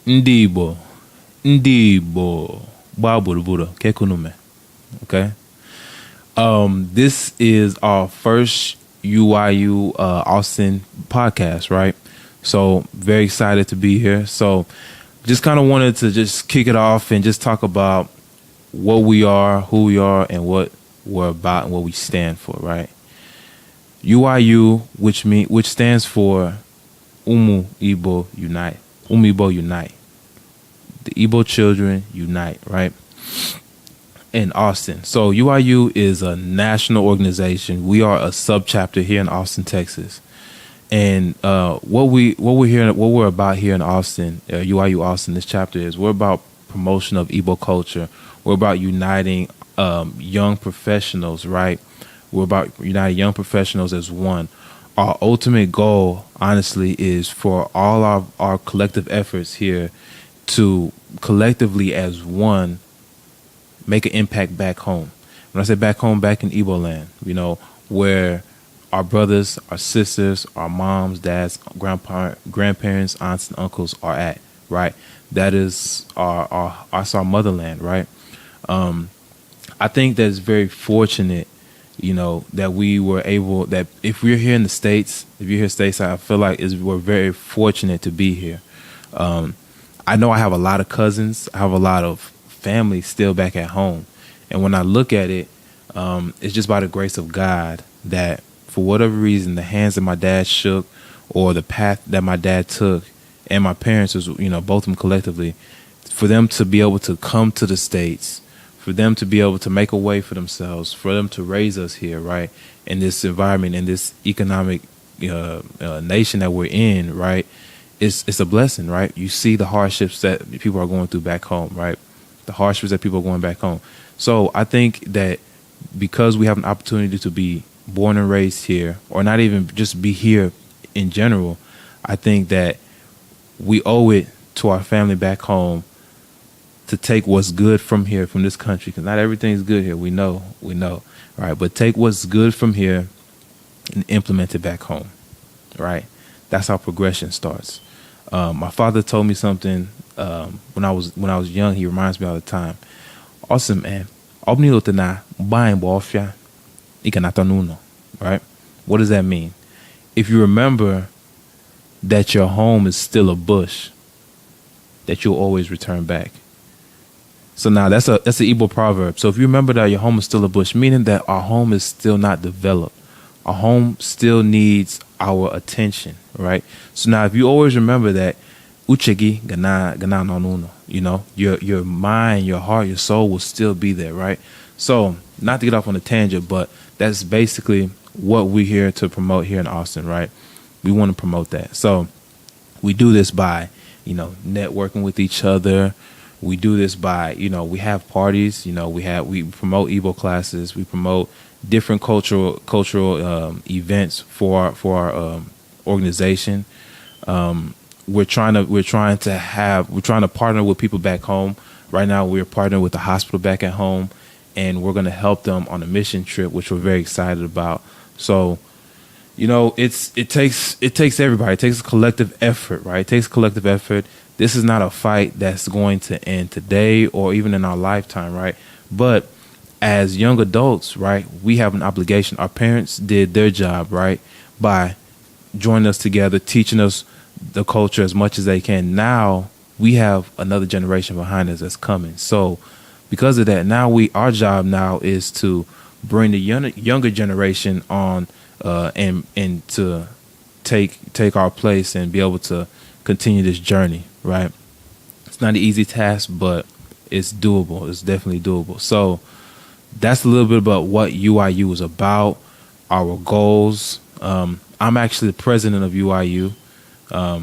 Ndị Igbo, Ndị Igbo, gbaa gburugburu, kekunume. Okay. This is our first UIU Austin podcast, right? So very excited to be here. So just kind of wanted to just kick it off and just talk about what we are, who we are, and what we're about and what we stand for, right? UIU, which stands for Umu Igbo Unite. Umu Igbo Unite. The Igbo children unite, right? In Austin. So UIU is a national organization. We are a subchapter here in Austin, Texas. And what we're about here in Austin, UIU Austin, this chapter is we're about promotion of Igbo culture. We're about uniting young professionals, right? We're about uniting young professionals as one. Our ultimate goal, honestly, is for all of our collective efforts here to collectively as one make an impact back home. When I say back home, back in Igbo land, where our brothers, our sisters, our moms, dads, grandparents, aunts, and uncles are at, right? That is our motherland, right? I think that's very fortunate, that we were able, that if we're here in the States, if you're here stateside, I feel like we're very fortunate to be here. I know I have a lot of cousins. I have a lot of family still back at home. And when I look at it, it's just by the grace of God that for whatever reason, the hands that my dad shook or the path that my dad took and my parents was, both of them collectively, for them to be able to come to the States, for them to be able to make a way for themselves, for them to raise us here, right, in this environment, in this economic nation that we're in, right, it's a blessing, right? You see the hardships that people are going through back home, right? The hardships that people are going back home. So I think that because we have an opportunity to be born and raised here, or not even just be here in general, I think that we owe it to our family back home to take what's good from here, from this country, because not everything's good here. We know, right? But take what's good from here and implement it back home, right? That's how progression starts. My father told me something when I was young. He reminds me all the time. Awesome, man. Right? What does that mean? If you remember that your home is still a bush, that you'll always return back. So now that's an Igbo proverb. So if you remember that your home is still a bush, meaning that our home is still not developed. Our home still needs our attention, right? So now if you always remember that, uchegi gana nonuno, your mind, your heart, your soul will still be there, right? So not to get off on a tangent, but that's basically what we're here to promote here in Austin, right? We want to promote that. So we do this by, networking with each other. We do this by, we have parties, we promote Igbo classes. We promote different cultural events for our organization. We're trying to partner with people back home. Right now, we're partnering with the hospital back at home, and we're going to help them on a mission trip, which we're very excited about. So, it takes everybody. It takes a collective effort, right? It takes collective effort. This is not a fight that's going to end today or even in our lifetime, right? But as young adults, right, we have an obligation. Our parents did their job, right, by joining us together, teaching us the culture as much as they can. Now we have another generation behind us that's coming. So because of that, our job now is to bring the younger generation on and to take our place and be able to continue this journey, right? It's not an easy task, but it's doable. It's definitely doable. So that's a little bit about what UIU is about, our goals. I'm actually the president of UIU. I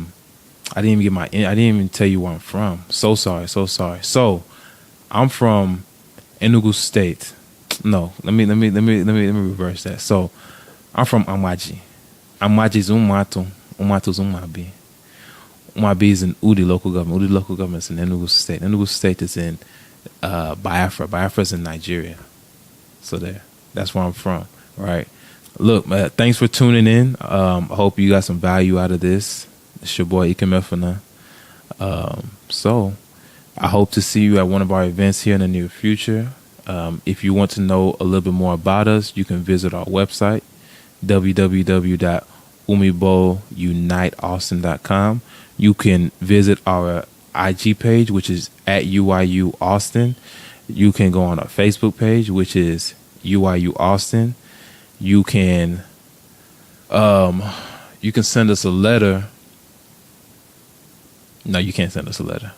didn't even tell you where I'm from. So sorry. So I'm from Enugu State. No, let me reverse that. So I'm from Amaji. Amaji is Umatu. Umatu is Umabi. Umabi is in Udi local government. Udi local government is in Enugu State. Enugu State is in Biafra. Biafra is in Nigeria. So that's where I'm from. Right. Look, thanks for tuning in. I hope you got some value out of this. It's your boy Ikemefuna. So I hope to see you at one of our events here in the near future. If you want to know a little bit more about us, you can visit our website, www.umibouuniteaustin.com. You can visit our IG page, which is at UIU Austin. You can go on our Facebook page, which is UIU Austin. You can send us a letter. No, you can't send us a letter.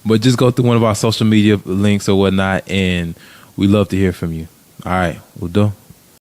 But just go through one of our social media links or whatnot, and we love to hear from you. All right, we'll do.